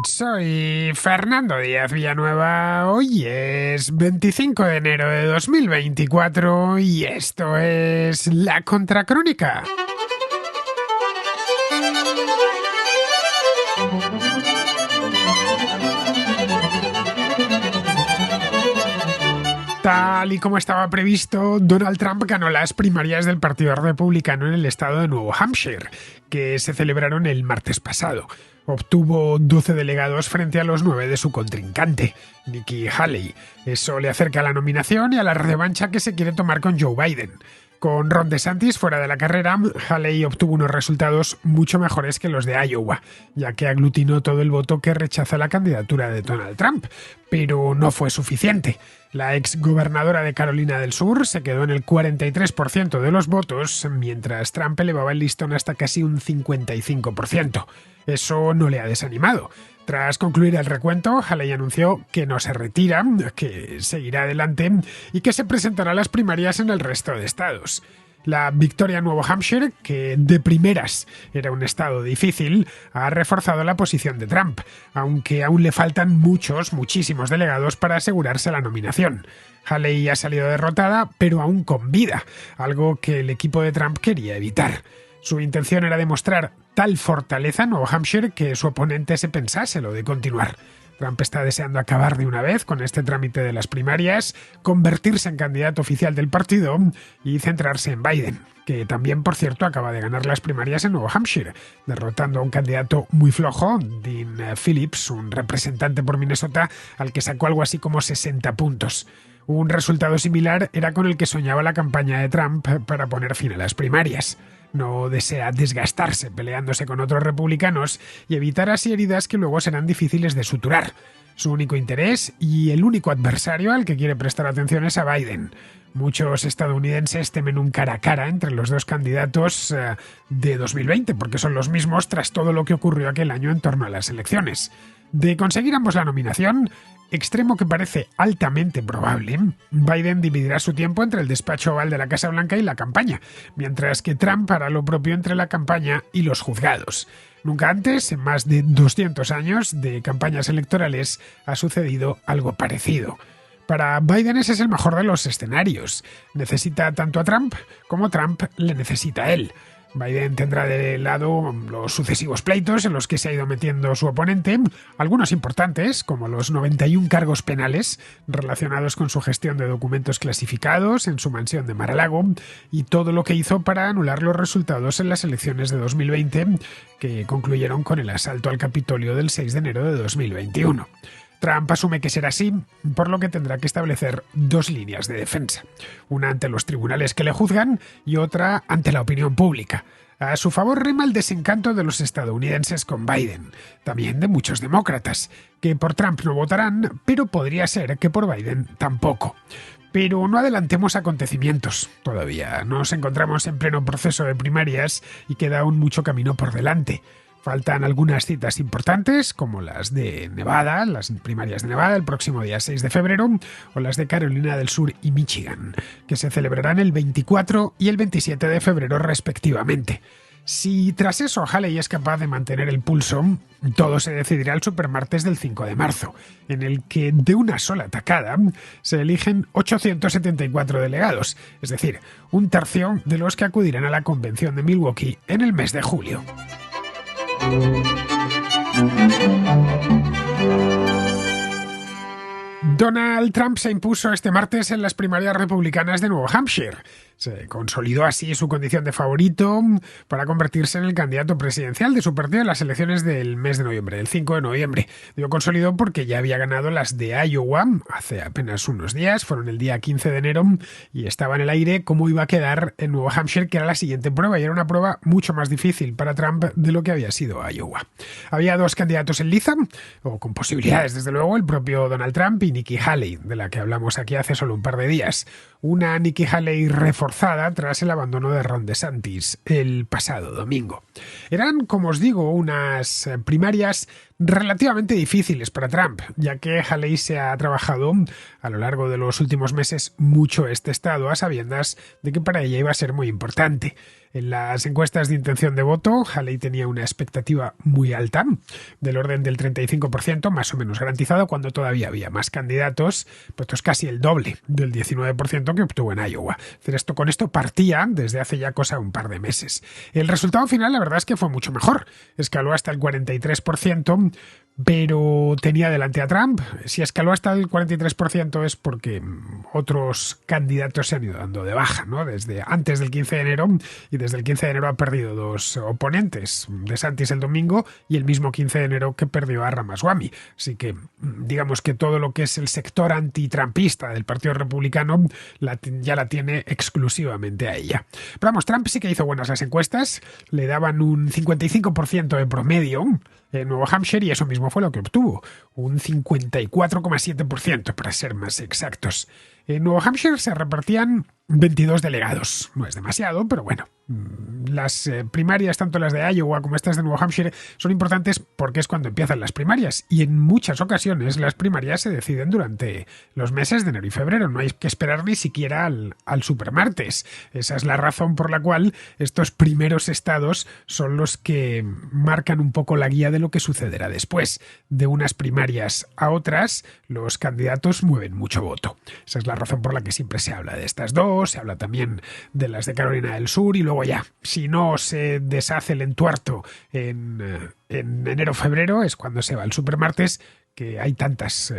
Soy Fernando Díaz Villanueva. Hoy es 25 de enero de 2024 y esto es La Contracrónica. Tal y como estaba previsto, Donald Trump ganó las primarias del Partido Republicano en el estado de Nuevo Hampshire, que se celebraron el martes pasado. Obtuvo 12 delegados frente a los 9 de su contrincante, Nikki Haley. Eso le acerca a la nominación y a la revancha que se quiere tomar con Joe Biden. Con Ron DeSantis fuera de la carrera, Haley obtuvo unos resultados mucho mejores que los de Iowa, ya que aglutinó todo el voto que rechaza la candidatura de Donald Trump. Pero no fue suficiente. La exgobernadora de Carolina del Sur se quedó en el 43% de los votos, mientras Trump elevaba el listón hasta casi un 55%. Eso no le ha desanimado. Tras concluir el recuento, Haley anunció que no se retira, que seguirá adelante y que se presentará a las primarias en el resto de estados. La victoria en Nuevo Hampshire, que de primeras era un estado difícil, ha reforzado la posición de Trump, aunque aún le faltan muchísimos delegados para asegurarse la nominación. Haley ha salido derrotada, pero aún con vida, algo que el equipo de Trump quería evitar. Su intención era demostrar tal fortaleza en Nuevo Hampshire que su oponente se pensase lo de continuar. Trump está deseando acabar de una vez con este trámite de las primarias, convertirse en candidato oficial del partido y centrarse en Biden, que también, por cierto, acaba de ganar las primarias en Nuevo Hampshire, derrotando a un candidato muy flojo, Dean Phillips, un representante por Minnesota, al que sacó algo así como 60 puntos. Un resultado similar era con el que soñaba la campaña de Trump para poner fin a las primarias. No desea desgastarse peleándose con otros republicanos y evitar así heridas que luego serán difíciles de suturar. Su único interés y el único adversario al que quiere prestar atención es a Biden. Muchos estadounidenses temen un cara a cara entre los dos candidatos de 2020, porque son los mismos tras todo lo que ocurrió aquel año en torno a las elecciones. De conseguir ambos la nominación, extremo que parece altamente probable, Biden dividirá su tiempo entre el despacho oval de la Casa Blanca y la campaña, mientras que Trump hará lo propio entre la campaña y los juzgados. Nunca antes, en más de 200 años de campañas electorales, ha sucedido algo parecido. Para Biden ese es el mejor de los escenarios. Necesita tanto a Trump como Trump le necesita a él. Biden tendrá de lado los sucesivos pleitos en los que se ha ido metiendo su oponente, algunos importantes, como los 91 cargos penales relacionados con su gestión de documentos clasificados en su mansión de Mar-a-Lago y todo lo que hizo para anular los resultados en las elecciones de 2020, que concluyeron con el asalto al Capitolio del 6 de enero de 2021. Trump asume que será así, por lo que tendrá que establecer dos líneas de defensa, una ante los tribunales que le juzgan y otra ante la opinión pública. A su favor rema el desencanto de los estadounidenses con Biden, también de muchos demócratas, que por Trump no votarán, pero podría ser que por Biden tampoco. Pero no adelantemos acontecimientos. Todavía nos encontramos en pleno proceso de primarias y queda aún mucho camino por delante. Faltan algunas citas importantes, como las de Nevada, las primarias de Nevada, el próximo día 6 de febrero, o las de Carolina del Sur y Michigan, que se celebrarán el 24 y el 27 de febrero respectivamente. Si tras eso Haley es capaz de mantener el pulso, todo se decidirá el supermartes del 5 de marzo, en el que de una sola tacada se eligen 874 delegados, es decir, un tercio de los que acudirán a la convención de Milwaukee en el mes de julio. Donald Trump se impuso este martes en las primarias republicanas de Nuevo Hampshire. Se consolidó así su condición de favorito para convertirse en el candidato presidencial de su partido en las elecciones del mes de noviembre, el 5 de noviembre. Digo consolidó porque ya había ganado las de Iowa hace apenas unos días, fueron el día 15 de enero, y estaba en el aire cómo iba a quedar en Nuevo Hampshire, que era la siguiente prueba, y era una prueba mucho más difícil para Trump de lo que había sido Iowa. Había dos candidatos en liza, o con posibilidades desde luego, el propio Donald Trump y Nikki Haley, de la que hablamos aquí hace solo un par de días. Una Nikki Haley reforzada tras el abandono de Ron DeSantis el pasado domingo. Eran, como os digo, unas primarias relativamente difíciles para Trump, ya que Haley se ha trabajado a lo largo de los últimos meses mucho este estado, a sabiendas de que para ella iba a ser muy importante. En las encuestas de intención de voto, Haley tenía una expectativa muy alta, del orden del 35%, más o menos garantizado, cuando todavía había más candidatos, pues casi el doble del 19% que obtuvo en Iowa. Con esto partía desde hace ya cosa un par de meses. El resultado final, la verdad es que fue mucho mejor. Escaló hasta el 43%, pero tenía delante a Trump. Si escaló hasta el 43% es porque otros candidatos se han ido dando de baja, ¿no? Desde antes del 15 de enero, y desde el 15 de enero ha perdido dos oponentes, DeSantis el domingo y el mismo 15 de enero que perdió a Ramaswamy. Así que digamos que todo lo que es el sector antitrumpista del Partido Republicano ya la tiene exclusivamente a ella. Pero vamos, Trump sí que hizo buenas las encuestas, le daban un 55% de promedio en Nuevo Hampshire y eso mismo fue lo que obtuvo, un 54,7% para ser más exactos. En Nuevo Hampshire se repartían 22 delegados. No es demasiado, pero bueno. Las primarias, tanto las de Iowa como estas de Nuevo Hampshire, son importantes porque es cuando empiezan las primarias. Y en muchas ocasiones las primarias se deciden durante los meses de enero y febrero. No hay que esperar ni siquiera al supermartes. Esa es la razón por la cual estos primeros estados son los que marcan un poco la guía de lo que sucederá después. De unas primarias a otras, los candidatos mueven mucho voto. Esa es la razón por la que siempre se habla de estas dos, se habla también de las de Carolina del Sur y luego ya, si no se deshace el entuerto en enero-febrero, es cuando se va el supermartes, que hay tantas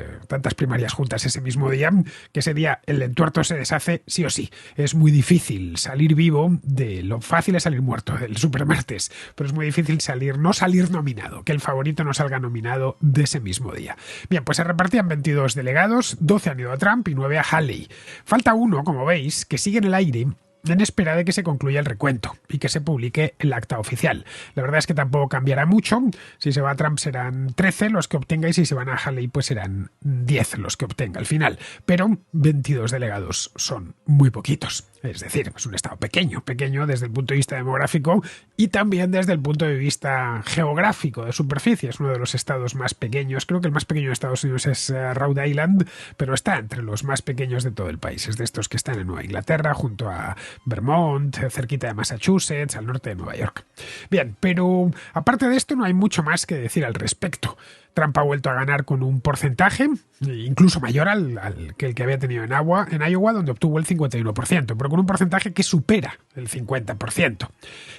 primarias juntas ese mismo día, que ese día el entuerto se deshace sí o sí. Es muy difícil salir vivo, lo fácil es salir muerto del supermartes, pero es muy difícil no salir nominado, que el favorito no salga nominado de ese mismo día. Bien, pues se repartían 22 delegados, 12 han ido a Trump y 9 a Haley. Falta uno, como veis, que sigue en el aire en espera de que se concluya el recuento y que se publique el acta oficial. La verdad es que tampoco cambiará mucho. Si se va a Trump serán 13 los que obtenga y si se van a Haley pues serán 10 los que obtenga al final. Pero 22 delegados son muy poquitos. Es decir, es un estado pequeño desde el punto de vista demográfico y también desde el punto de vista geográfico, de superficie. Es uno de los estados más pequeños. Creo que el más pequeño de Estados Unidos es Rhode Island, pero está entre los más pequeños de todo el país. Es de estos que están en Nueva Inglaterra, junto a Vermont, cerquita de Massachusetts, al norte de Nueva York. Bien, pero aparte de esto no hay mucho más que decir al respecto. Trump ha vuelto a ganar con un porcentaje incluso mayor al que había tenido en Iowa, donde obtuvo el 51%, pero con un porcentaje que supera el 50%.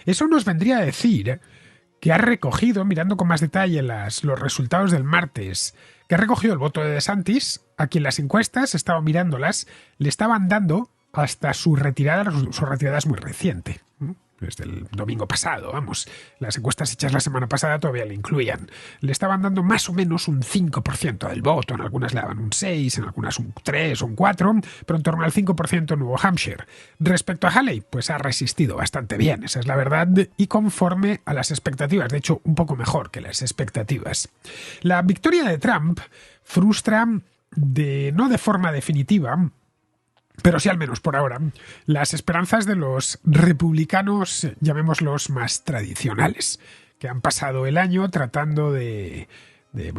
Eso nos vendría a decir que ha recogido, mirando con más detalle los resultados del martes, que ha recogido el voto de DeSantis, a quien las encuestas, estaba mirándolas, le estaban dando hasta su retirada es muy reciente, desde el domingo pasado, vamos. Las encuestas hechas la semana pasada todavía le incluían. Le estaban dando más o menos un 5% del voto, en algunas le daban un 6, en algunas un 3 o un 4, pero en torno al 5% en Nuevo Hampshire. Respecto a Haley, pues ha resistido bastante bien, esa es la verdad, y conforme a las expectativas, de hecho un poco mejor que las expectativas. La victoria de Trump frustra no de forma definitiva, pero sí al menos por ahora, las esperanzas de los republicanos, llamémoslos más tradicionales, que han pasado el año tratando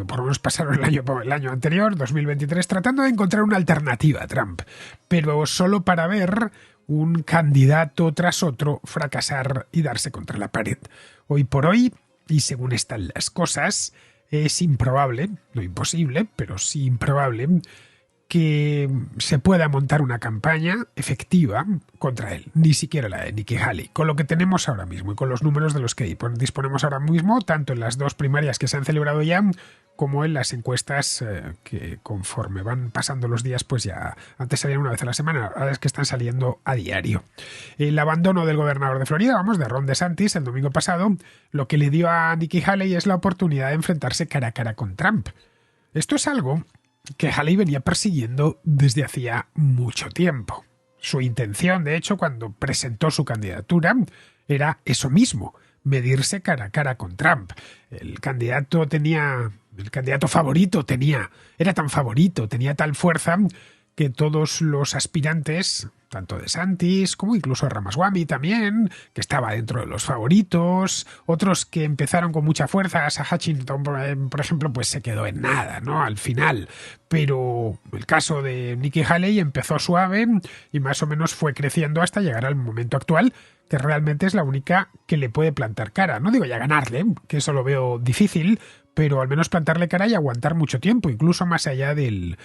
por lo menos pasaron el año anterior, 2023, tratando de encontrar una alternativa a Trump, pero solo para ver un candidato tras otro fracasar y darse contra la pared. Hoy por hoy, y según están las cosas, es improbable, no imposible, pero sí improbable, que se pueda montar una campaña efectiva contra él, ni siquiera la de Nikki Haley, con lo que tenemos ahora mismo y con los números de los que disponemos ahora mismo, tanto en las dos primarias que se han celebrado ya, como en las encuestas que conforme van pasando los días, pues ya antes salían una vez a la semana, ahora es que están saliendo a diario. El abandono del gobernador de Florida, de Ron DeSantis, el domingo pasado, lo que le dio a Nikki Haley es la oportunidad de enfrentarse cara a cara con Trump. Esto es algo que Haley venía persiguiendo desde hacía mucho tiempo. Su intención, de hecho, cuando presentó su candidatura, era eso mismo, medirse cara a cara con Trump. El candidato favorito era tan favorito, tenía tal fuerza que todos los aspirantes tanto DeSantis como incluso Ramaswamy también, que estaba dentro de los favoritos, otros que empezaron con mucha fuerza, Asa Hutchinson, por ejemplo, pues se quedó en nada, ¿no? Al final. Pero el caso de Nikki Haley empezó suave y más o menos fue creciendo hasta llegar al momento actual, que realmente es la única que le puede plantar cara. No digo ya ganarle, que eso lo veo difícil, pero al menos plantarle cara y aguantar mucho tiempo, incluso más allá del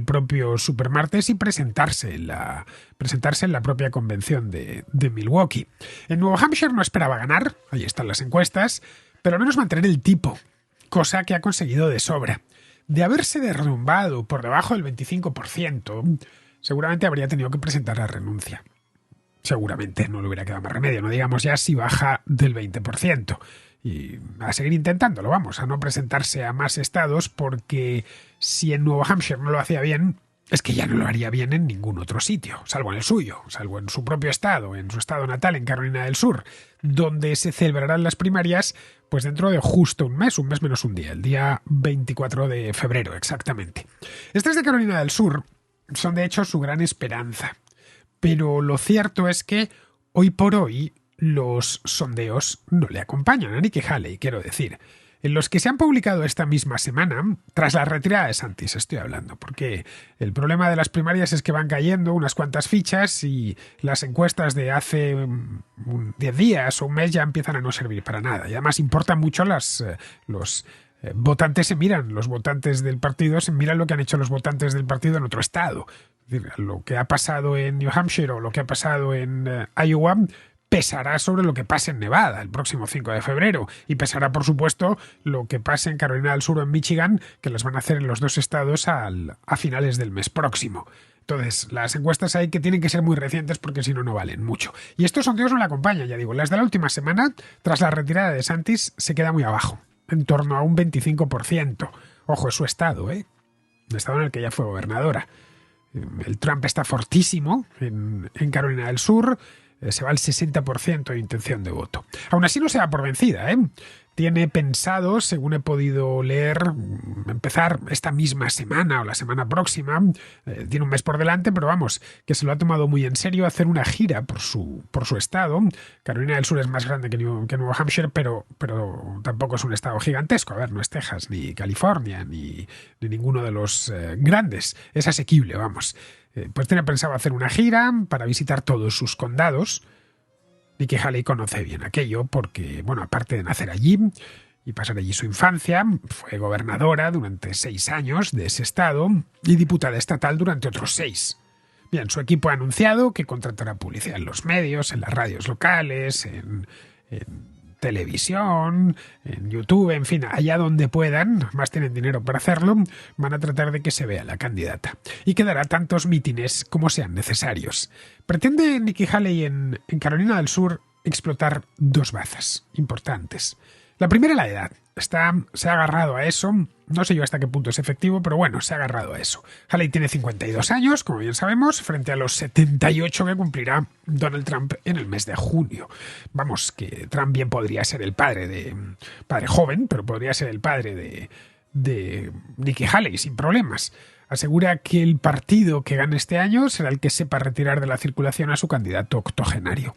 propio supermartes, y presentarse en la propia convención de Milwaukee. En Nuevo Hampshire no esperaba ganar, ahí están las encuestas, pero al menos mantener el tipo, cosa que ha conseguido de sobra. De haberse derrumbado por debajo del 25%, seguramente habría tenido que presentar la renuncia. Seguramente no le hubiera quedado más remedio, no digamos ya si baja del 20%. Y a seguir intentándolo, vamos, a no presentarse a más estados, porque si en Nuevo Hampshire no lo hacía bien, es que ya no lo haría bien en ningún otro sitio, salvo en el suyo, salvo en su propio estado, en su estado natal, en Carolina del Sur, donde se celebrarán las primarias pues dentro de justo un mes menos un día, el día 24 de febrero exactamente. Estas de Carolina del Sur son de hecho su gran esperanza, pero lo cierto es que hoy por hoy los sondeos no le acompañan a Nikki Haley, quiero decir. En los que se han publicado esta misma semana, tras la retirada de DeSantis estoy hablando, porque el problema de las primarias es que van cayendo unas cuantas fichas y las encuestas de hace 10 días o un mes ya empiezan a no servir para nada. Y además importan mucho los votantes se miran, los votantes del partido se miran lo que han hecho los votantes del partido en otro estado. Es decir, lo que ha pasado en New Hampshire o lo que ha pasado en Iowa pesará sobre lo que pase en Nevada el próximo 5 de febrero y pesará, por supuesto, lo que pase en Carolina del Sur o en Michigan, que las van a hacer en los dos estados a finales del mes próximo. Entonces, las encuestas hay que tienen que ser muy recientes porque si no, no valen mucho. Y estos sondeos no le acompañan, ya digo. Las de la última semana, tras la retirada de DeSantis, se queda muy abajo, en torno a un 25%. Ojo, es su estado, ¿eh? El estado en el que ella fue gobernadora. El Trump está fortísimo en Carolina del Sur, se va al 60% de intención de voto. Aún así no se da por vencida, ¿eh? Tiene pensado, según he podido leer, empezar esta misma semana o la semana próxima, tiene un mes por delante, pero vamos, que se lo ha tomado muy en serio, hacer una gira por su estado. Carolina del Sur es más grande que Nuevo Hampshire, pero tampoco es un estado gigantesco. A ver, no es Texas, ni California, ni ninguno de los grandes. Es asequible, vamos. Pues tiene pensado hacer una gira para visitar todos sus condados. Nikki Haley conoce bien aquello porque, bueno, aparte de nacer allí y pasar allí su infancia, fue gobernadora durante 6 años de ese estado y diputada estatal durante otros 6. Bien, su equipo ha anunciado que contratará publicidad en los medios, en las radios locales, en televisión, en YouTube, en fin, allá donde puedan, más tienen dinero para hacerlo, van a tratar de que se vea la candidata. Y que dará tantos mítines como sean necesarios. Pretende Nikki Haley en Carolina del Sur explotar 2 bazas importantes. La primera, la edad. Se ha agarrado a eso. No sé yo hasta qué punto es efectivo, pero bueno, se ha agarrado a eso. Haley tiene 52 años, como bien sabemos, frente a los 78 que cumplirá Donald Trump en el mes de junio. Vamos, que Trump bien podría ser el padre joven, pero podría ser el padre de Nikki Haley sin problemas. Asegura que el partido que gane este año será el que sepa retirar de la circulación a su candidato octogenario.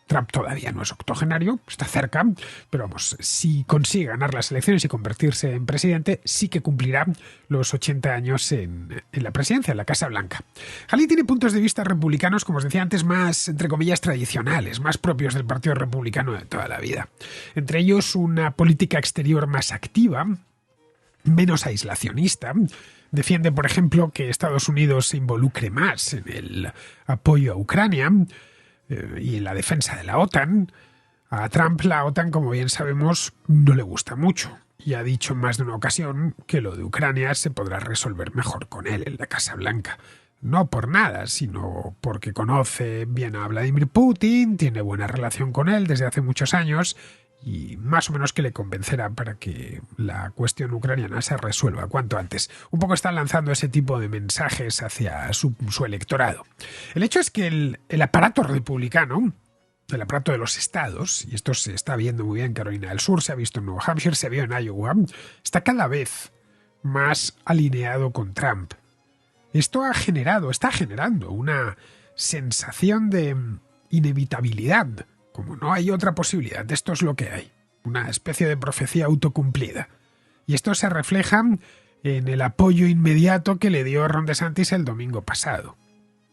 Trump todavía no es octogenario, está cerca, pero vamos, si consigue ganar las elecciones y convertirse en presidente, sí que cumplirá los 80 años en la presidencia, en la Casa Blanca. Haley tiene puntos de vista republicanos, como os decía antes, más, entre comillas, tradicionales, más propios del Partido Republicano de toda la vida. Entre ellos, una política exterior más activa, menos aislacionista. Defiende, por ejemplo, que Estados Unidos se involucre más en el apoyo a Ucrania y en la defensa de la OTAN. A Trump la OTAN, como bien sabemos, no le gusta mucho y ha dicho en más de una ocasión que lo de Ucrania se podrá resolver mejor con él en la Casa Blanca. No por nada, sino porque conoce bien a Vladimir Putin, tiene buena relación con él desde hace muchos años y más o menos que le convencerá para que la cuestión ucraniana se resuelva cuanto antes. Un poco están lanzando ese tipo de mensajes hacia su electorado. El hecho es que el aparato republicano, el aparato de los estados, y esto se está viendo muy bien en Carolina del Sur, se ha visto en Nuevo Hampshire, se vio en Iowa, está cada vez más alineado con Trump. Esto está generando una sensación de inevitabilidad, como no hay otra posibilidad, esto es lo que hay, una especie de profecía autocumplida. Y esto se refleja en el apoyo inmediato que le dio Ron DeSantis el domingo pasado.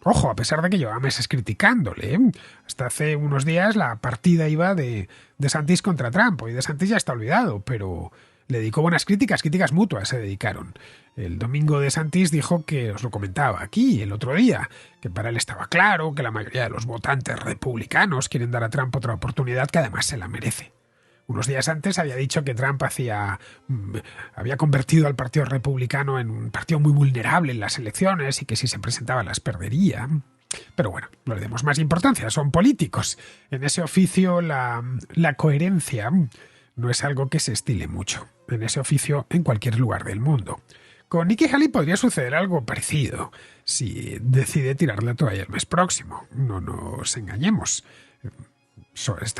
Ojo, a pesar de que llevaba meses criticándole, ¿eh? Hasta hace unos días la partida iba de DeSantis contra Trump. Hoy DeSantis ya está olvidado, pero le dedicó buenas críticas mutuas se dedicaron. El domingo DeSantis dijo que, os lo comentaba aquí el otro día, que para él estaba claro que la mayoría de los votantes republicanos quieren dar a Trump otra oportunidad que además se la merece. Unos días antes había dicho que Trump había convertido al Partido Republicano en un partido muy vulnerable en las elecciones y que si se presentaba las perdería. Pero bueno, no le demos más importancia, son políticos. En ese oficio la coherencia no es algo que se estile mucho. En ese oficio en cualquier lugar del mundo. Con Nikki Haley podría suceder algo parecido si decide tirar la toalla el mes próximo. No nos engañemos.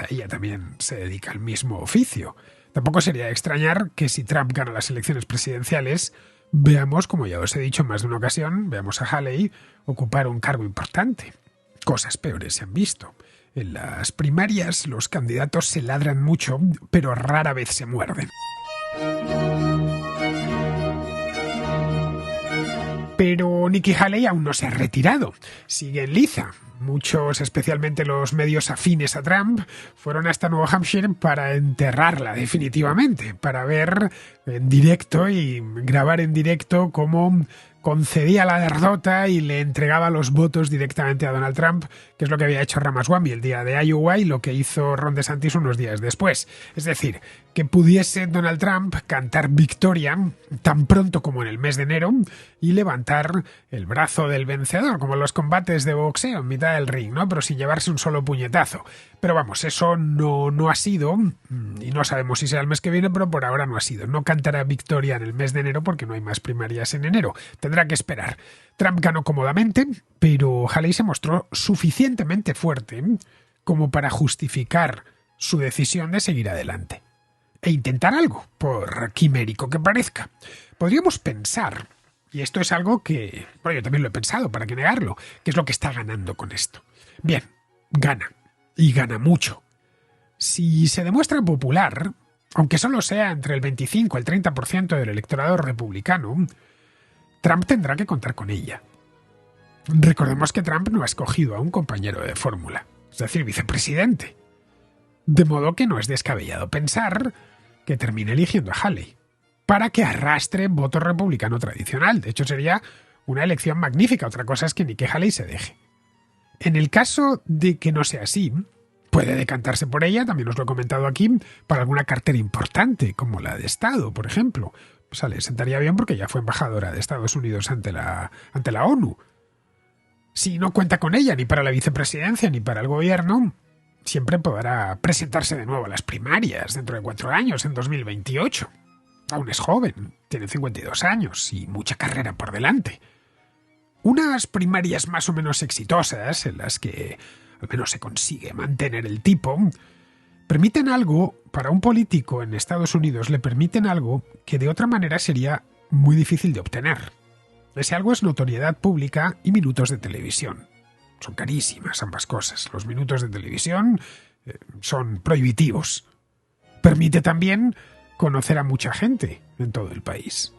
Ella también se dedica al mismo oficio. Tampoco sería de extrañar que si Trump gana las elecciones presidenciales, veamos, como ya os he dicho en más de una ocasión, veamos a Haley ocupar un cargo importante. Cosas peores se han visto. En las primarias los candidatos se ladran mucho, pero rara vez se muerden. Pero Nikki Haley aún no se ha retirado. Sigue en liza. Muchos, especialmente los medios afines a Trump, fueron hasta Nuevo Hampshire para enterrarla definitivamente, para ver en directo y grabar en directo cómo concedía la derrota y le entregaba los votos directamente a Donald Trump, que es lo que había hecho Ramaswamy el día de Iowa y lo que hizo Ron DeSantis unos días después. Es decir, que pudiese Donald Trump cantar victoria tan pronto como en el mes de enero y levantar el brazo del vencedor, como en los combates de boxeo en mitad del ring, ¿no? Pero sin llevarse un solo puñetazo. Pero vamos, eso no ha sido, y no sabemos si será el mes que viene, pero por ahora no ha sido. No cantará victoria en el mes de enero porque no hay más primarias en enero. Tendrá que esperar. Trump ganó cómodamente, pero Haley se mostró suficientemente fuerte como para justificar su decisión de seguir adelante e intentar algo, por quimérico que parezca. Podríamos pensar, y esto es algo que, bueno, yo también lo he pensado, para qué negarlo, qué es lo que está ganando con esto. Bien, gana, y gana mucho. Si se demuestra popular, aunque solo sea entre el 25 y el 30% del electorado republicano, Trump tendrá que contar con ella. Recordemos que Trump no ha escogido a un compañero de fórmula, es decir, vicepresidente. De modo que no es descabellado pensar que termine eligiendo a Haley, para que arrastre voto republicano tradicional. De hecho, sería una elección magnífica. Otra cosa es que Nikki Haley se deje. En el caso de que no sea así, puede decantarse por ella, también os lo he comentado aquí, para alguna cartera importante, como la de Estado, por ejemplo. Pues le sentaría bien porque ya fue embajadora de Estados Unidos ante la ONU. Si no cuenta con ella ni para la vicepresidencia ni para el gobierno, siempre podrá presentarse de nuevo a las primarias dentro de 4 años, en 2028. Aún es joven, tiene 52 años y mucha carrera por delante. Unas primarias más o menos exitosas, en las que al menos se consigue mantener el tipo, permiten algo, para un político en Estados Unidos le permiten algo que de otra manera sería muy difícil de obtener. Ese algo es notoriedad pública y minutos de televisión. Son carísimas ambas cosas. Los minutos de televisión son prohibitivos. Permite también conocer a mucha gente en todo el país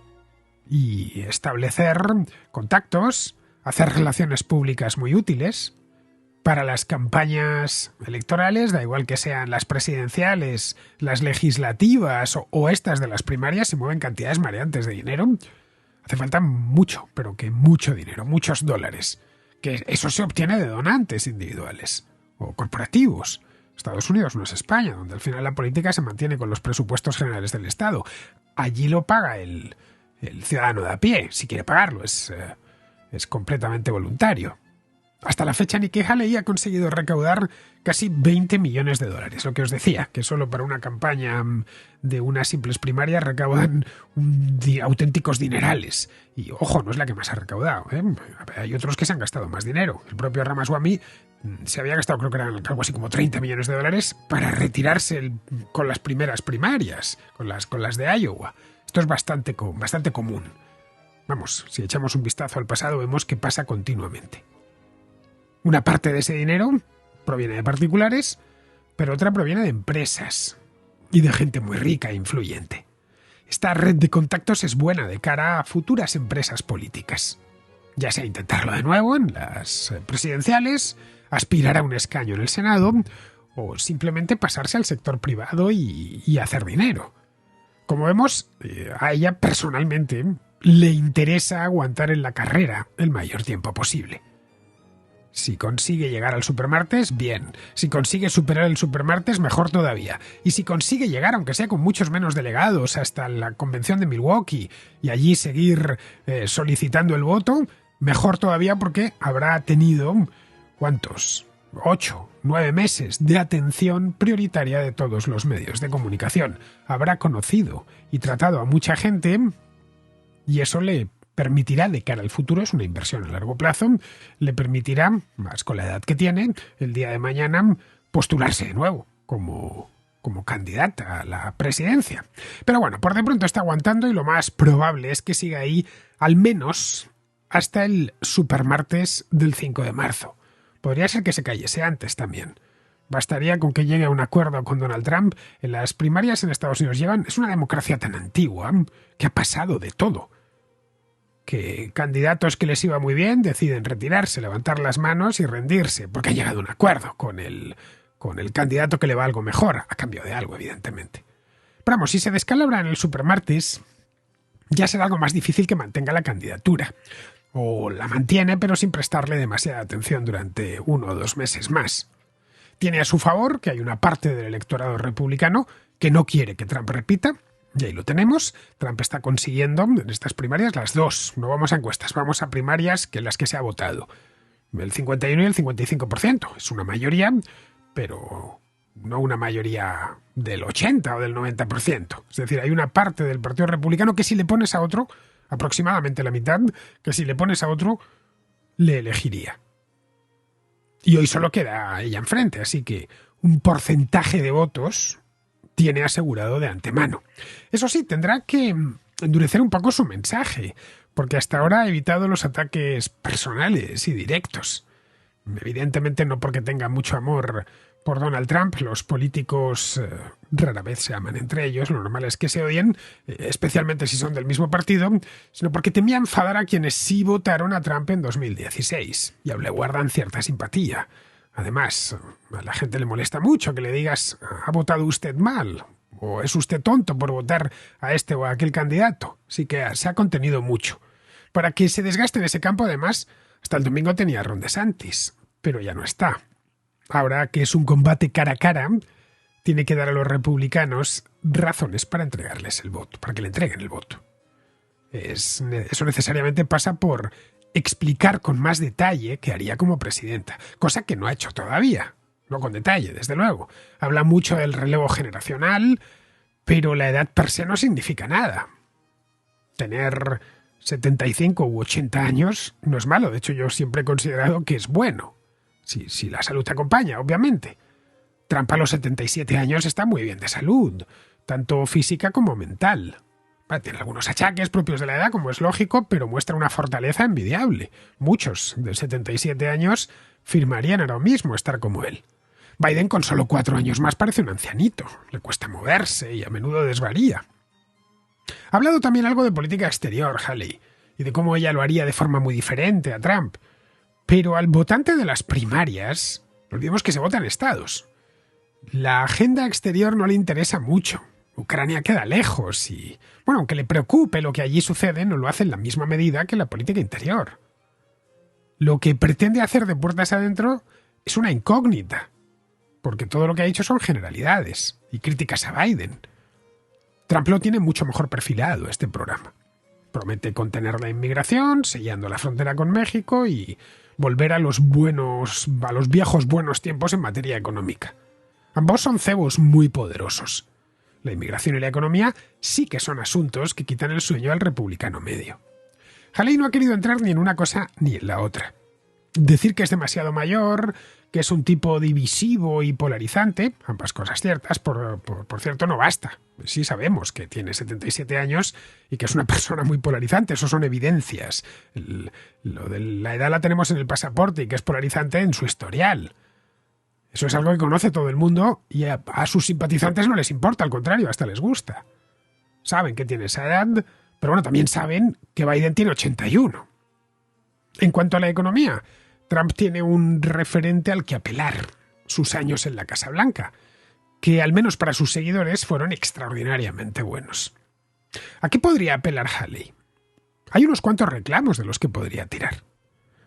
y establecer contactos, hacer relaciones públicas muy útiles. Para las campañas electorales, da igual que sean las presidenciales, las legislativas o estas de las primarias, se mueven cantidades mareantes de dinero. Hace falta mucho, pero que mucho dinero, muchos dólares. Que eso se obtiene de donantes individuales o corporativos. Estados Unidos no es España, donde al final la política se mantiene con los presupuestos generales del Estado. Allí lo paga el ciudadano de a pie, si quiere pagarlo, es completamente voluntario. Hasta la fecha Nikki Haley ha conseguido recaudar casi 20 millones de dólares. Lo que os decía, que solo para una campaña de unas simples primarias recaudan auténticos dinerales. Y ojo, no es la que más ha recaudado, ¿eh? Hay otros que se han gastado más dinero. El propio Ramaswamy se había gastado, creo que eran algo así como 30 millones de dólares para retirarse con las primeras primarias, con las de Iowa. Esto es bastante común. Vamos, si echamos un vistazo al pasado vemos que pasa continuamente. Una parte de ese dinero proviene de particulares, pero otra proviene de empresas y de gente muy rica e influyente. Esta red de contactos es buena de cara a futuras empresas políticas. Ya sea intentarlo de nuevo en las presidenciales, aspirar a un escaño en el Senado o simplemente pasarse al sector privado y hacer dinero. Como vemos, a ella personalmente le interesa aguantar en la carrera el mayor tiempo posible. Si consigue llegar al supermartes, bien. Si consigue superar el supermartes, mejor todavía. Y si consigue llegar, aunque sea con muchos menos delegados, hasta la convención de Milwaukee y allí seguir solicitando el voto, mejor todavía porque habrá tenido, ¿cuántos? 8, 9 meses de atención prioritaria de todos los medios de comunicación. Habrá conocido y tratado a mucha gente y eso le permitirá de cara al futuro, es una inversión a largo plazo, le permitirá, más con la edad que tiene, el día de mañana postularse de nuevo como candidata a la presidencia. Pero bueno, por de pronto está aguantando y lo más probable es que siga ahí al menos hasta el supermartes del 5 de marzo. Podría ser que se cayese antes también. Bastaría con que llegue a un acuerdo con Donald Trump. En las primarias en Estados Unidos es una democracia tan antigua que ha pasado de todo. Que candidatos que les iba muy bien deciden retirarse, levantar las manos y rendirse, porque han llegado a un acuerdo con el candidato que le va algo mejor, a cambio de algo, evidentemente. Pero vamos, si se descalabra en el supermartes, ya será algo más difícil que mantenga la candidatura. O la mantiene, pero sin prestarle demasiada atención durante 1 o 2 meses más. Tiene a su favor que hay una parte del electorado republicano que no quiere que Trump repita. Y ahí lo tenemos. Trump está consiguiendo en estas primarias las dos. No vamos a encuestas, vamos a primarias que las que se ha votado. El 51 y el 55%. Es una mayoría, pero no una mayoría del 80 o del 90%. Es decir, hay una parte del Partido Republicano que si le pones a otro, aproximadamente la mitad, que si le pones a otro, le elegiría. Y hoy solo queda ella enfrente, así que un porcentaje de votos tiene asegurado de antemano. Eso sí, tendrá que endurecer un poco su mensaje, porque hasta ahora ha evitado los ataques personales y directos. Evidentemente no porque tenga mucho amor por Donald Trump, los políticos rara vez se aman entre ellos, lo normal es que se odien, especialmente si son del mismo partido, sino porque temía enfadar a quienes sí votaron a Trump en 2016 y aún le guardan cierta simpatía. Además, a la gente le molesta mucho que le digas «ha votado usted mal» o «es usted tonto por votar a este o a aquel candidato». Así que se ha contenido mucho. Para que se desgaste en ese campo, además, hasta el domingo tenía a Ron DeSantis, pero ya no está. Ahora que es un combate cara a cara, tiene que dar a los republicanos razones para entregarles el voto, para que le entreguen el voto. Eso necesariamente pasa por explicar con más detalle qué haría como presidenta, cosa que no ha hecho todavía. No con detalle, desde luego. Habla mucho del relevo generacional, pero la edad per se no significa nada. Tener 75 u 80 años no es malo, de hecho yo siempre he considerado que es bueno. Si la salud te acompaña, obviamente. Trump a los 77 años está muy bien de salud, tanto física como mental. Tiene algunos achaques propios de la edad, como es lógico, pero muestra una fortaleza envidiable. Muchos de 77 años firmarían ahora mismo estar como él. Biden con solo 4 años más parece un ancianito. Le cuesta moverse y a menudo desvaría. Ha hablado también algo de política exterior, Haley, y de cómo ella lo haría de forma muy diferente a Trump. Pero al votante de las primarias, no olvidemos que se vota en estados. La agenda exterior no le interesa mucho. Ucrania queda lejos y, bueno, aunque le preocupe lo que allí sucede, no lo hace en la misma medida que la política interior. Lo que pretende hacer de puertas adentro es una incógnita, porque todo lo que ha dicho son generalidades y críticas a Biden. Trump lo tiene mucho mejor perfilado, este programa. Promete contener la inmigración, sellando la frontera con México y volver a los viejos buenos tiempos en materia económica. Ambos son cebos muy poderosos. La inmigración y la economía sí que son asuntos que quitan el sueño al republicano medio. Haley no ha querido entrar ni en una cosa ni en la otra. Decir que es demasiado mayor, que es un tipo divisivo y polarizante, ambas cosas ciertas, por cierto, no basta. Sí sabemos que tiene 77 años y que es una persona muy polarizante, eso son evidencias. Lo de la edad la tenemos en el pasaporte y que es polarizante en su historial. Eso es algo que conoce todo el mundo y a sus simpatizantes no les importa, al contrario, hasta les gusta. Saben que tiene esa edad, pero bueno, también saben que Biden tiene 81. En cuanto a la economía, Trump tiene un referente al que apelar, sus años en la Casa Blanca, que al menos para sus seguidores fueron extraordinariamente buenos. ¿A qué podría apelar Haley? Hay unos cuantos reclamos de los que podría tirar.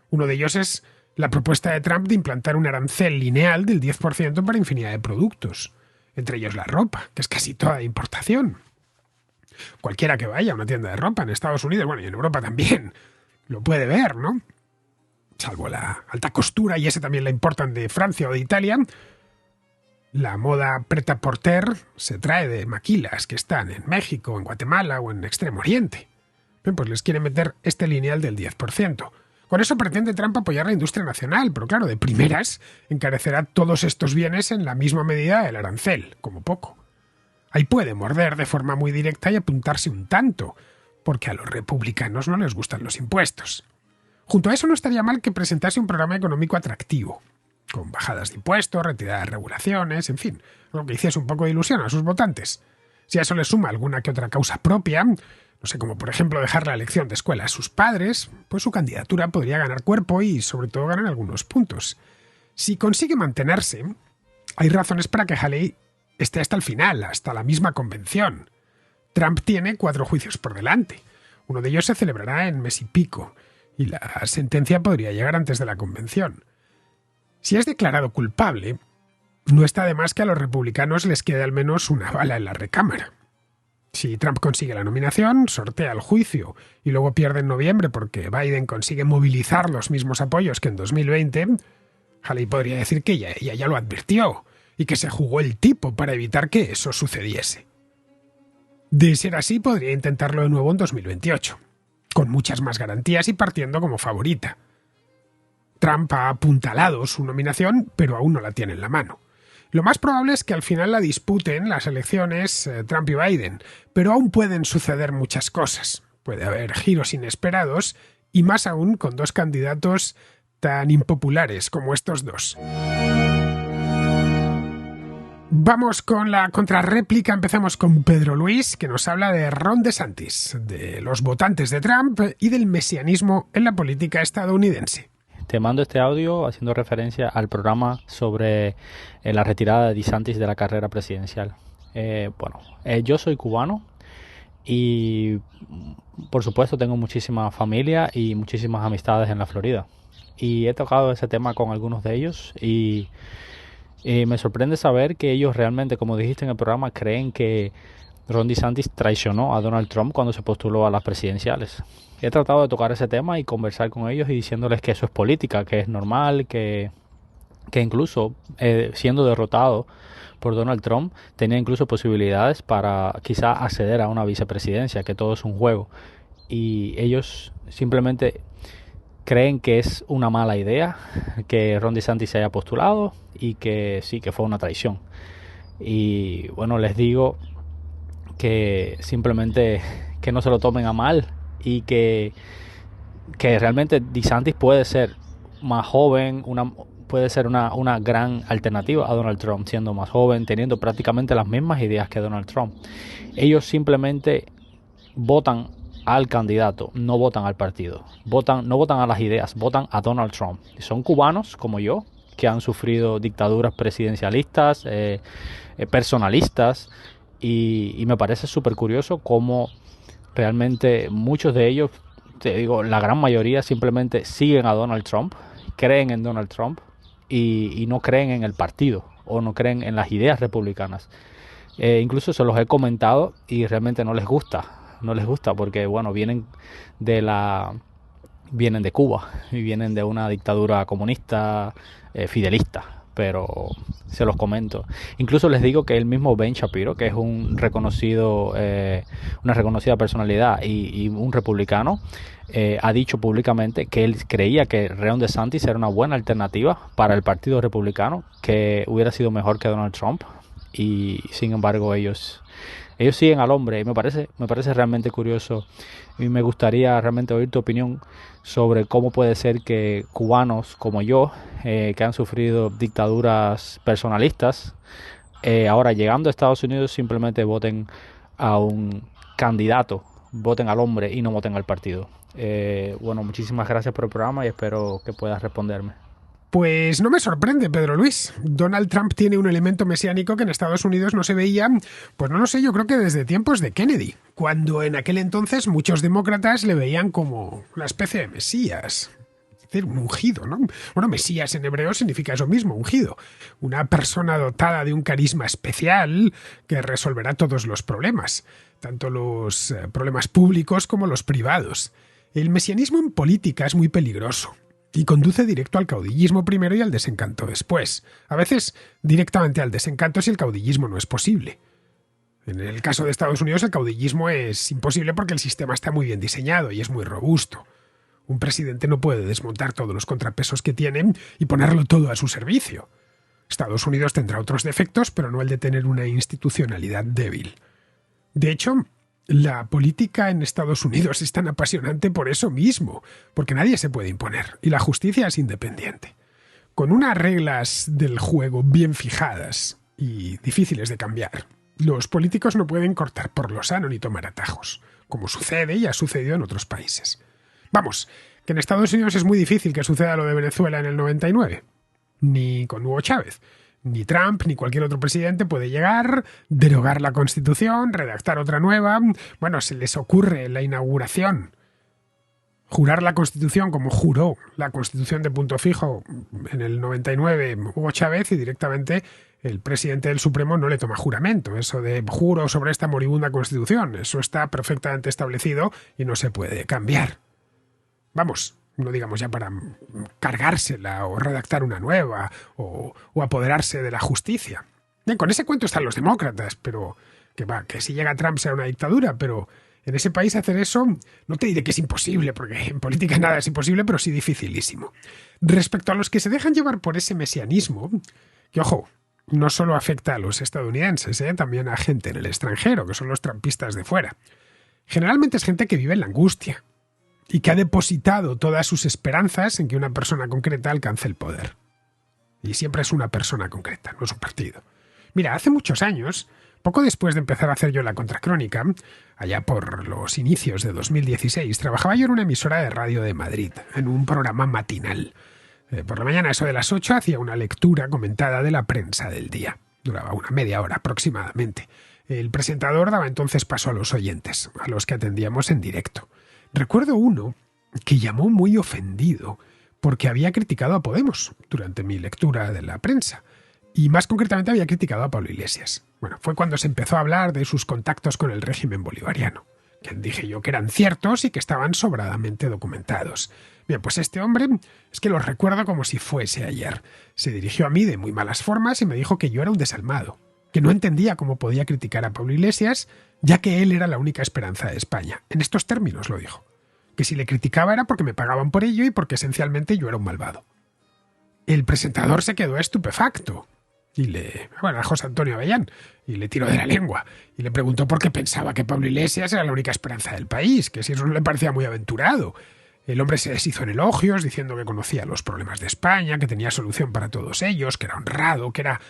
Uno de ellos es la propuesta de Trump de implantar un arancel lineal del 10% para infinidad de productos, entre ellos la ropa, que es casi toda de importación. Cualquiera que vaya a una tienda de ropa en Estados Unidos, bueno, y en Europa también, lo puede ver, ¿no? Salvo la alta costura, y ese también la importan de Francia o de Italia. La moda prêt-à-porter se trae de maquilas que están en México, en Guatemala o en Extremo Oriente. Bien, pues les quiere meter este lineal del 10%. Con eso pretende Trump apoyar la industria nacional, pero claro, de primeras encarecerá todos estos bienes en la misma medida del arancel, como poco. Ahí puede morder de forma muy directa y apuntarse un tanto, porque a los republicanos no les gustan los impuestos. Junto a eso no estaría mal que presentase un programa económico atractivo, con bajadas de impuestos, retirada de regulaciones, en fin, lo que hiciese un poco de ilusión a sus votantes. Si a eso le suma alguna que otra causa propia, no sé, como por ejemplo dejar la elección de escuela a sus padres, pues su candidatura podría ganar cuerpo y sobre todo ganar algunos puntos. Si consigue mantenerse, hay razones para que Haley esté hasta el final, hasta la misma convención. Trump tiene 4 juicios por delante. Uno de ellos se celebrará en mes y pico, y la sentencia podría llegar antes de la convención. Si es declarado culpable, no está de más que a los republicanos les quede al menos una bala en la recámara. Si Trump consigue la nominación, sortea el juicio y luego pierde en noviembre porque Biden consigue movilizar los mismos apoyos que en 2020, Haley podría decir que ella ya lo advirtió y que se jugó el tipo para evitar que eso sucediese. De ser así, podría intentarlo de nuevo en 2028, con muchas más garantías y partiendo como favorita. Trump ha apuntalado su nominación, pero aún no la tiene en la mano. Lo más probable es que al final la disputen las elecciones Trump y Biden, pero aún pueden suceder muchas cosas. Puede haber giros inesperados y más aún con 2 candidatos tan impopulares como estos dos. Vamos con la contrarréplica. Empezamos con Pedro Luis, que nos habla de Ron DeSantis, de los votantes de Trump y del mesianismo en la política estadounidense. Te mando este audio haciendo referencia al programa sobre la retirada de DeSantis de la carrera presidencial. Yo soy cubano y por supuesto tengo muchísima familia y muchísimas amistades en la Florida. Y he tocado ese tema con algunos de ellos y me sorprende saber que ellos realmente, como dijiste en el programa, creen que Ron DeSantis traicionó a Donald Trump cuando se postuló a las presidenciales. He tratado de tocar ese tema y conversar con ellos y diciéndoles que eso es política, que es normal, que incluso siendo derrotado por Donald Trump tenía incluso posibilidades para quizá acceder a una vicepresidencia, que todo es un juego. Y ellos simplemente creen que es una mala idea que Ron DeSantis se haya postulado y que sí, que fue una traición. Y bueno, les digo que simplemente que no se lo tomen a mal y que realmente DeSantis puede ser más joven, puede ser una gran alternativa a Donald Trump, siendo más joven, teniendo prácticamente las mismas ideas que Donald Trump. Ellos simplemente votan al candidato, no votan al partido, no votan a las ideas, votan a Donald Trump. Son cubanos como yo, que han sufrido dictaduras presidencialistas, personalistas, y me parece súper curioso cómo realmente muchos de ellos, te digo, la gran mayoría simplemente siguen a Donald Trump, creen en Donald Trump y no creen en el partido o no creen en las ideas republicanas. Incluso se los he comentado y realmente no les gusta porque bueno, vienen de Cuba y vienen de una dictadura comunista fidelista. pero se los comento. Incluso les digo que el mismo Ben Shapiro, que es un reconocido, una reconocida personalidad y un republicano, ha dicho públicamente que él creía que Ron DeSantis era una buena alternativa para el Partido Republicano, que hubiera sido mejor que Donald Trump, y sin embargo ellos siguen al hombre, y me parece realmente curioso, y me gustaría realmente oír tu opinión sobre cómo puede ser que cubanos como yo, que han sufrido dictaduras personalistas, ahora llegando a Estados Unidos simplemente voten a un candidato, voten al hombre y no voten al partido. Bueno, muchísimas gracias por el programa y espero que puedas responderme. Pues no me sorprende, Pedro Luis. Donald Trump tiene un elemento mesiánico que en Estados Unidos no se veía, pues no lo sé, yo creo que desde tiempos de Kennedy, cuando en aquel entonces muchos demócratas le veían como una especie de mesías. Es decir, un ungido, ¿no? Bueno, mesías en hebreo significa eso mismo, ungido. Una persona dotada de un carisma especial que resolverá todos los problemas, tanto los problemas públicos como los privados. El mesianismo en política es muy peligroso y conduce directo al caudillismo primero y al desencanto después. A veces directamente al desencanto si el caudillismo no es posible. En el caso de Estados Unidos el caudillismo es imposible porque el sistema está muy bien diseñado y es muy robusto. Un presidente no puede desmontar todos los contrapesos que tiene y ponerlo todo a su servicio. Estados Unidos tendrá otros defectos, pero no el de tener una institucionalidad débil. De hecho, la política en Estados Unidos es tan apasionante por eso mismo, porque nadie se puede imponer y la justicia es independiente. Con unas reglas del juego bien fijadas y difíciles de cambiar, los políticos no pueden cortar por lo sano ni tomar atajos, como sucede y ha sucedido en otros países. Vamos, que en Estados Unidos es muy difícil que suceda lo de Venezuela en el 99, ni con Hugo Chávez. Ni Trump ni cualquier otro presidente puede llegar, derogar la Constitución, redactar otra nueva. Bueno, se les ocurre la inauguración, jurar la Constitución como juró la Constitución de punto fijo en el 99 Hugo Chávez, y directamente el presidente del Supremo no le toma juramento. Eso de juro sobre esta moribunda Constitución, eso está perfectamente establecido y no se puede cambiar. Vamos, no digamos ya para cargársela o redactar una nueva o apoderarse de la justicia. Bien, con ese cuento están los demócratas, pero que si llega Trump será una dictadura, pero en ese país hacer eso no te diré que es imposible, porque en política nada es imposible, pero sí dificilísimo. Respecto a los que se dejan llevar por ese mesianismo, que ojo, no solo afecta a los estadounidenses, también a gente en el extranjero, que son los trumpistas de fuera. Generalmente es gente que vive en la angustia y que ha depositado todas sus esperanzas en que una persona concreta alcance el poder. Y siempre es una persona concreta, no es un partido. Mira, hace muchos años, poco después de empezar a hacer yo la Contracrónica, allá por los inicios de 2016, trabajaba yo en una emisora de radio de Madrid, en un programa matinal. Por la mañana, eso de las 8, hacía una lectura comentada de la prensa del día. Duraba una media hora aproximadamente. El presentador daba entonces paso a los oyentes, a los que atendíamos en directo. Recuerdo uno que llamó muy ofendido porque había criticado a Podemos durante mi lectura de la prensa. Y más concretamente había criticado a Pablo Iglesias. Bueno, fue cuando se empezó a hablar de sus contactos con el régimen bolivariano, que dije yo que eran ciertos y que estaban sobradamente documentados. Bien, pues este hombre es que lo recuerdo como si fuese ayer. Se dirigió a mí de muy malas formas y me dijo que yo era un desalmado, que no entendía cómo podía criticar a Pablo Iglesias, ya que él era la única esperanza de España. En estos términos lo dijo. Que si le criticaba era porque me pagaban por ello y porque esencialmente yo era un malvado. El presentador se quedó estupefacto. Era José Antonio Avellán, y le tiró de la lengua. Y le preguntó por qué pensaba que Pablo Iglesias era la única esperanza del país, que si eso no le parecía muy aventurado. El hombre se deshizo en elogios, diciendo que conocía los problemas de España, que tenía solución para todos ellos, que era honrado, que era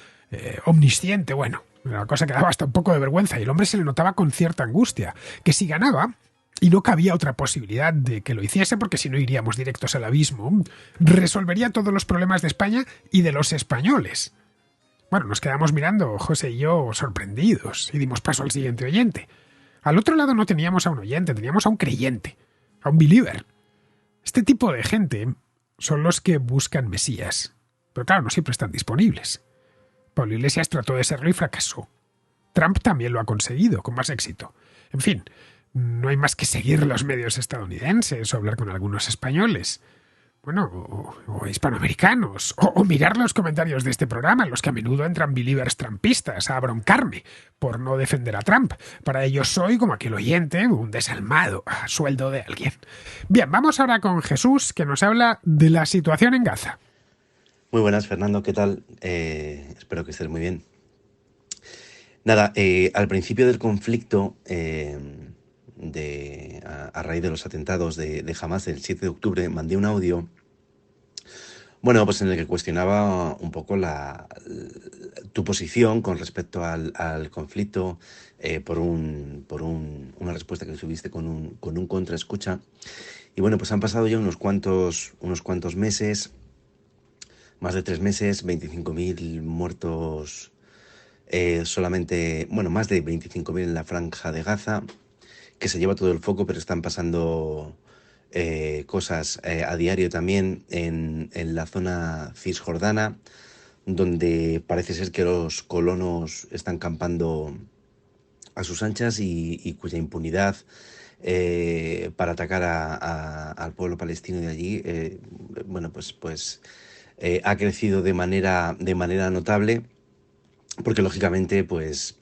omnisciente. Bueno, una cosa que daba hasta un poco de vergüenza, y el hombre se le notaba con cierta angustia, que si ganaba, y no cabía otra posibilidad de que lo hiciese, porque si no iríamos directos al abismo, resolvería todos los problemas de España y de los españoles. Bueno, nos quedamos mirando, José y yo, sorprendidos, y dimos paso al siguiente oyente. Al otro lado no teníamos a un oyente, teníamos a un creyente, a un believer. Este tipo de gente son los que buscan mesías, pero claro, no siempre están disponibles. Pablo Iglesias trató de serlo y fracasó. Trump también lo ha conseguido, con más éxito. En fin, no hay más que seguir los medios estadounidenses o hablar con algunos españoles. bueno, o hispanoamericanos, o mirar los comentarios de este programa, en los que a menudo entran believers trampistas a broncarme por no defender a Trump. Para ellos soy, como aquel oyente, un desalmado a sueldo de alguien. Bien, vamos ahora con Jesús, que nos habla de la situación en Gaza. Muy buenas, Fernando, ¿qué tal? Espero que estés muy bien. Nada, al principio del conflicto, a raíz de los atentados de Hamas del 7 de octubre, mandé un audio, bueno, pues en el que cuestionaba un poco tu posición con respecto al conflicto, una respuesta que tuviste con un contraescucha. Y bueno, pues han pasado ya unos cuantos meses, más de 3 meses, 25.000 muertos solamente, bueno, más de 25.000 en la franja de Gaza, que se lleva todo el foco, pero están pasando cosas a diario también en la zona cisjordana, donde parece ser que los colonos están campando a sus anchas y cuya impunidad para atacar al pueblo palestino de allí, bueno, pues ha crecido de manera notable, porque lógicamente pues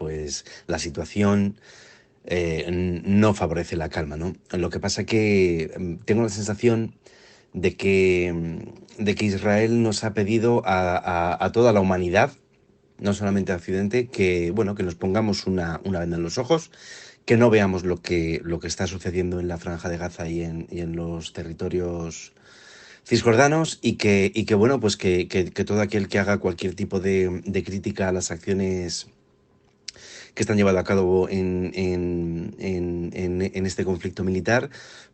la situación no favorece la calma, ¿no? Lo que pasa que tengo la sensación de que Israel nos ha pedido a toda la humanidad, no solamente a Occidente, que bueno, que nos pongamos una venda en los ojos, que no veamos lo que está sucediendo en la Franja de Gaza y en los territorios cisjordanos, y que bueno, pues que todo aquel que haga cualquier tipo de crítica a las acciones que están llevando a cabo en este conflicto militar,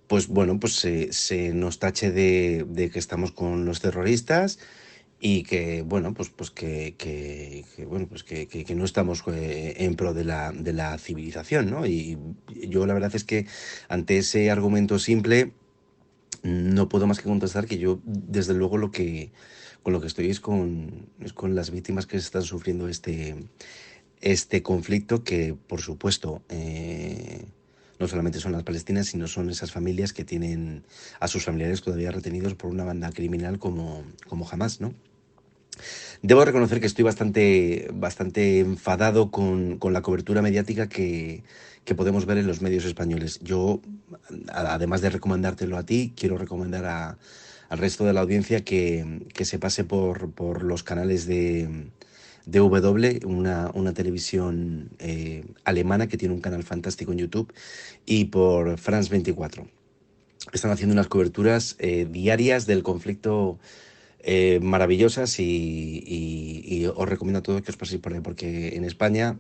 pues bueno, pues se nos tache de que estamos con los terroristas, y que bueno, que no estamos en pro de la civilización, ¿no? Y yo la verdad es que ante ese argumento simple no puedo más que contestar que yo, desde luego, con lo que estoy es con las víctimas que están sufriendo este conflicto, que por supuesto no solamente son las palestinas, sino son esas familias que tienen a sus familiares todavía retenidos por una banda criminal como Hamas, ¿no? Debo reconocer que estoy bastante enfadado con la cobertura mediática que podemos ver en los medios españoles. Yo, además de recomendártelo a ti, quiero recomendar al resto de la audiencia que se pase por los canales de DW, una televisión alemana que tiene un canal fantástico en YouTube, y por France 24. Están haciendo unas coberturas diarias del conflicto maravillosas, y os recomiendo a todos que os paséis por ahí, porque en España,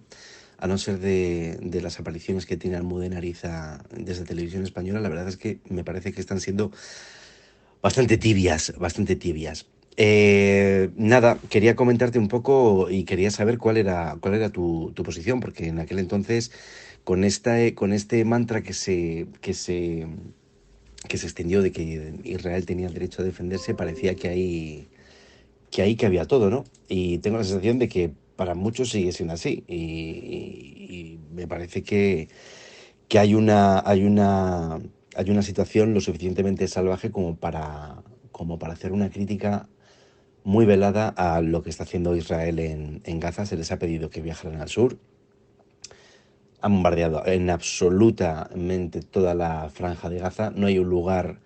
a no ser de las apariciones que tiene Almudena Ariza desde Televisión Española, la verdad es que me parece que están siendo bastante tibias, bastante tibias. Nada, quería comentarte un poco y quería saber cuál era tu posición, porque en aquel entonces, con este mantra que se extendió de que Israel tenía el derecho a defenderse, parecía que había todo, ¿no? Y tengo la sensación de que para muchos sigue siendo así. Y me parece que hay una situación lo suficientemente salvaje como para hacer una crítica muy velada a lo que está haciendo Israel en Gaza. Se les ha pedido que viajaran al sur. Han bombardeado en absolutamente toda la franja de Gaza. No hay un lugar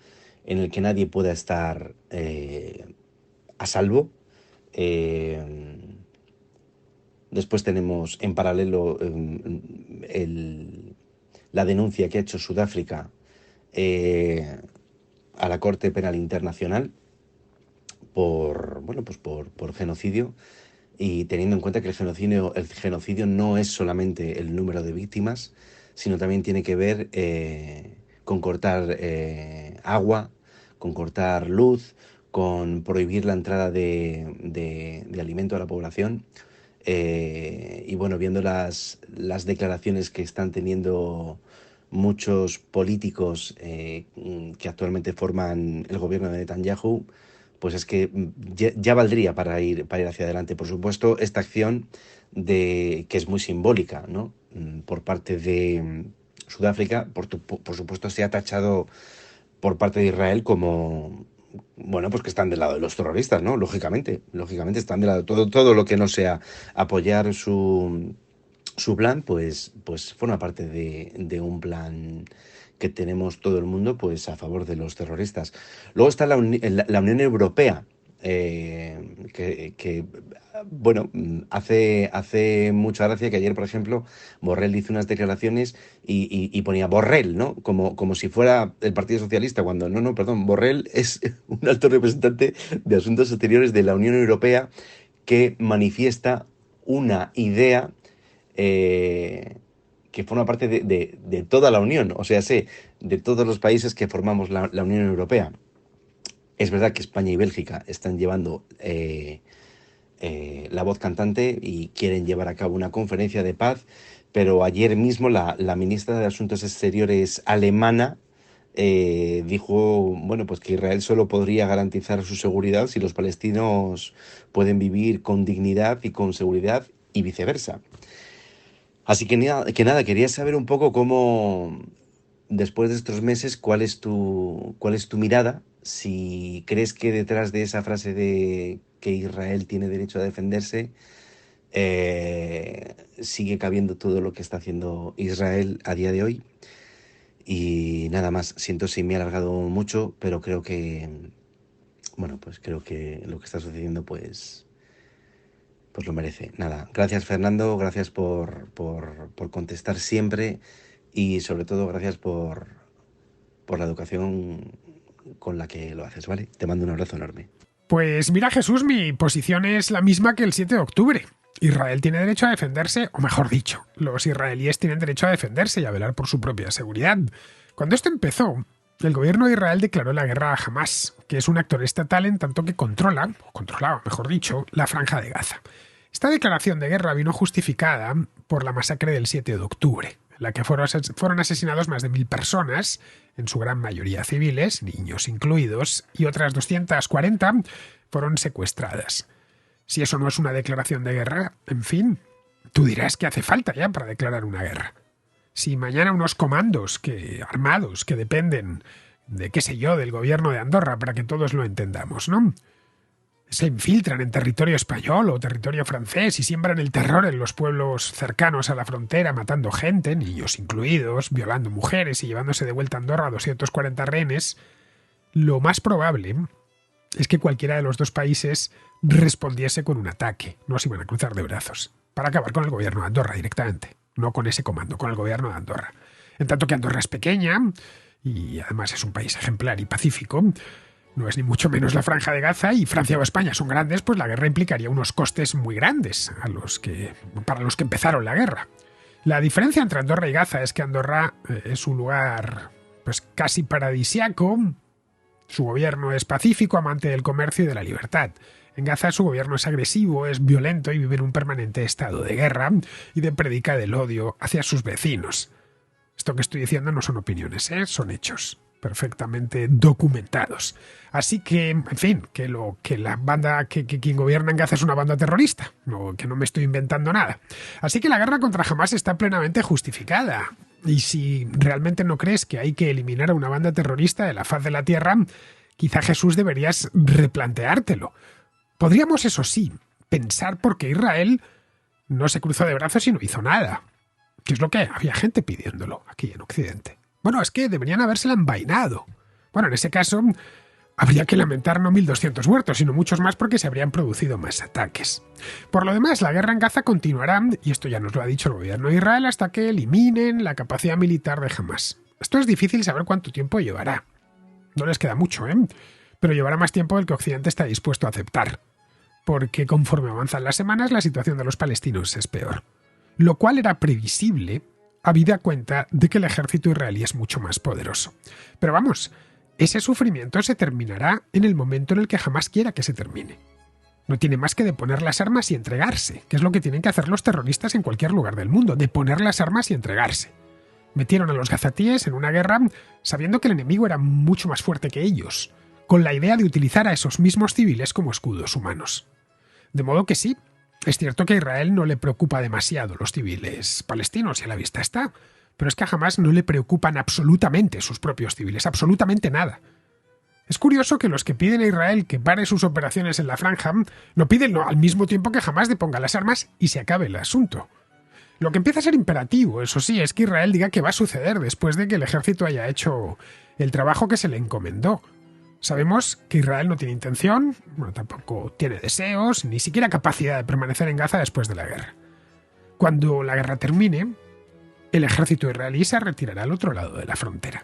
en el que nadie pueda estar a salvo. Después tenemos en paralelo la denuncia que ha hecho Sudáfrica a la Corte Penal Internacional por genocidio, y teniendo en cuenta que el genocidio no es solamente el número de víctimas, sino también tiene que ver con cortar agua, con cortar luz, con prohibir la entrada de alimento a la población. Y bueno, viendo las declaraciones que están teniendo muchos políticos que actualmente forman el gobierno de Netanyahu, pues es que ya valdría para ir hacia adelante. Por supuesto, esta acción que es muy simbólica, ¿no? Por parte de Sudáfrica, por supuesto, se ha tachado por parte de Israel bueno, pues que están del lado de los terroristas, ¿no? Lógicamente están del lado, todo lo que no sea apoyar su plan, pues forma parte de un plan que tenemos todo el mundo, pues a favor de los terroristas. Luego está la Unión Europea, bueno, hace mucha gracia que ayer, por ejemplo, Borrell hizo unas declaraciones y ponía Borrell, ¿no? Como si fuera el Partido Socialista, cuando no, perdón, Borrell es un alto representante de Asuntos Exteriores de la Unión Europea que manifiesta una idea que forma parte de toda la Unión, o sea, de todos los países que formamos la Unión Europea. Es verdad que España y Bélgica están llevando la voz cantante y quieren llevar a cabo una conferencia de paz, pero ayer mismo la ministra de Asuntos Exteriores alemana dijo, bueno, pues que Israel solo podría garantizar su seguridad si los palestinos pueden vivir con dignidad y con seguridad y viceversa. Así que nada, quería saber un poco cómo, después de estos meses, cuál es tu mirada, si crees que detrás de esa frase de que Israel tiene derecho a defenderse, sigue cabiendo todo lo que está haciendo Israel a día de hoy. Y nada más, siento si me he alargado mucho, pero creo que, bueno, pues creo que lo que está sucediendo, pues lo merece. Nada, gracias Fernando, gracias por contestar siempre y sobre todo gracias por la educación con la que lo haces, ¿vale? Te mando un abrazo enorme. Pues mira, Jesús, mi posición es la misma que el 7 de octubre. Israel tiene derecho a defenderse, o mejor dicho, los israelíes tienen derecho a defenderse y a velar por su propia seguridad. Cuando esto empezó, el gobierno de Israel declaró la guerra a Hamás, que es un actor estatal en tanto que controlaba, mejor dicho, la Franja de Gaza. Esta declaración de guerra vino justificada por la masacre del 7 de octubre, en la que fueron asesinados más de 1.000 personas, en su gran mayoría civiles, niños incluidos, y otras 240 fueron secuestradas. Si eso no es una declaración de guerra, en fin, tú dirás que hace falta ya para declarar una guerra. Si mañana unos comandos armados que dependen de, qué sé yo, del gobierno de Andorra, para que todos lo entendamos, ¿no?, se infiltran en territorio español o territorio francés y siembran el terror en los pueblos cercanos a la frontera, matando gente, niños incluidos, violando mujeres y llevándose de vuelta a Andorra a 240 rehenes, lo más probable es que cualquiera de los dos países respondiese con un ataque. No se iban a cruzar de brazos para acabar con el gobierno de Andorra directamente, no con ese comando, con el gobierno de Andorra. En tanto que Andorra es pequeña y además es un país ejemplar y pacífico, no es ni mucho menos la Franja de Gaza, y Francia o España son grandes, pues la guerra implicaría unos costes muy grandes para los que empezaron la guerra. La diferencia entre Andorra y Gaza es que Andorra es un lugar pues casi paradisiaco. Su gobierno es pacífico, amante del comercio y de la libertad. En Gaza su gobierno es agresivo, es violento y vive en un permanente estado de guerra y de prédica del odio hacia sus vecinos. Esto que estoy diciendo no son opiniones, son hechos perfectamente documentados. Así que, en fin, que la banda que quien gobierna en Gaza es una banda terrorista, que no me estoy inventando nada. Así que la guerra contra Hamás está plenamente justificada. Y si realmente no crees que hay que eliminar a una banda terrorista de la faz de la tierra, quizá, Jesús, deberías replanteártelo. Podríamos, eso sí, pensar por qué Israel no se cruzó de brazos y no hizo nada. Que es lo que había gente pidiéndolo aquí en Occidente. Bueno, es que deberían habérsela envainado. Bueno, en ese caso, habría que lamentar no 1.200 muertos, sino muchos más porque se habrían producido más ataques. Por lo demás, la guerra en Gaza continuará, y esto ya nos lo ha dicho el gobierno de Israel, hasta que eliminen la capacidad militar de Hamás. Esto es difícil saber cuánto tiempo llevará. No les queda mucho, pero llevará más tiempo del que Occidente está dispuesto a aceptar. Porque conforme avanzan las semanas, la situación de los palestinos es peor. Lo cual era previsible, habida cuenta de que el ejército israelí es mucho más poderoso. Pero vamos, ese sufrimiento se terminará en el momento en el que Hamás quiera que se termine. No tiene más que deponer las armas y entregarse, que es lo que tienen que hacer los terroristas en cualquier lugar del mundo, deponer las armas y entregarse. Metieron a los gazatíes en una guerra sabiendo que el enemigo era mucho más fuerte que ellos, con la idea de utilizar a esos mismos civiles como escudos humanos. De modo que sí, es cierto que a Israel no le preocupa demasiado los civiles palestinos, y a la vista está, pero es que a Hamás no le preocupan absolutamente sus propios civiles, absolutamente nada. Es curioso que los que piden a Israel que pare sus operaciones en la franja lo piden al mismo tiempo que Hamás deponga las armas y se acabe el asunto. Lo que empieza a ser imperativo, eso sí, es que Israel diga qué va a suceder después de que el ejército haya hecho el trabajo que se le encomendó. Sabemos que Israel no tiene intención, tampoco tiene deseos, ni siquiera capacidad de permanecer en Gaza después de la guerra. Cuando la guerra termine, el ejército israelí se retirará al otro lado de la frontera.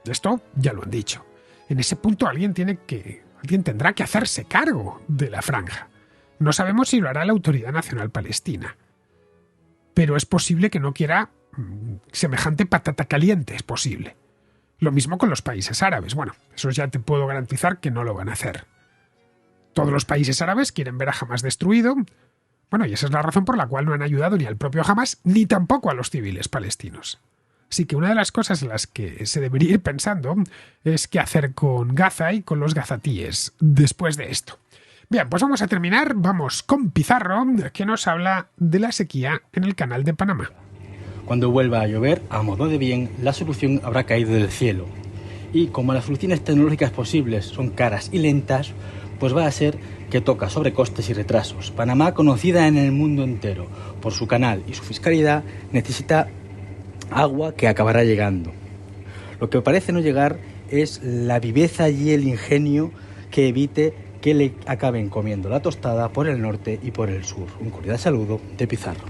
Esto ya lo han dicho. En ese punto alguien tendrá que hacerse cargo de la franja. No sabemos si lo hará la Autoridad Nacional Palestina. Pero es posible que no quiera semejante patata caliente, es posible. Lo mismo con los países árabes. Bueno, eso ya te puedo garantizar que no lo van a hacer. Todos los países árabes quieren ver a Hamás destruido. Bueno, y esa es la razón por la cual no han ayudado ni al propio Hamás ni tampoco a los civiles palestinos. Así que una de las cosas en las que se debería ir pensando es qué hacer con Gaza y con los gazatíes después de esto. Bien, pues vamos a terminar. Vamos con Pizarro, que nos habla de la sequía en el Canal de Panamá. Cuando vuelva a llover, a modo de bien, la solución habrá caído del cielo. Y como las soluciones tecnológicas posibles son caras y lentas, pues va a ser que toca sobrecostes y retrasos. Panamá, conocida en el mundo entero por su canal y su fiscalidad, necesita agua que acabará llegando. Lo que parece no llegar es la viveza y el ingenio que evite que le acaben comiendo la tostada por el norte y por el sur. Un cordial saludo de Pizarro.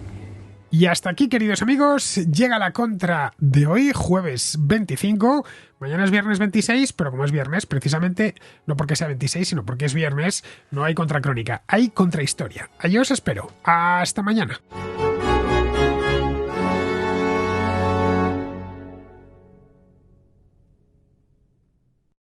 Y hasta aquí, queridos amigos, llega la contra de hoy, jueves 25. Mañana es viernes 26, pero como es viernes, precisamente, no porque sea 26, sino porque es viernes, no hay contracrónica, hay contrahistoria. Allí os espero. Hasta mañana.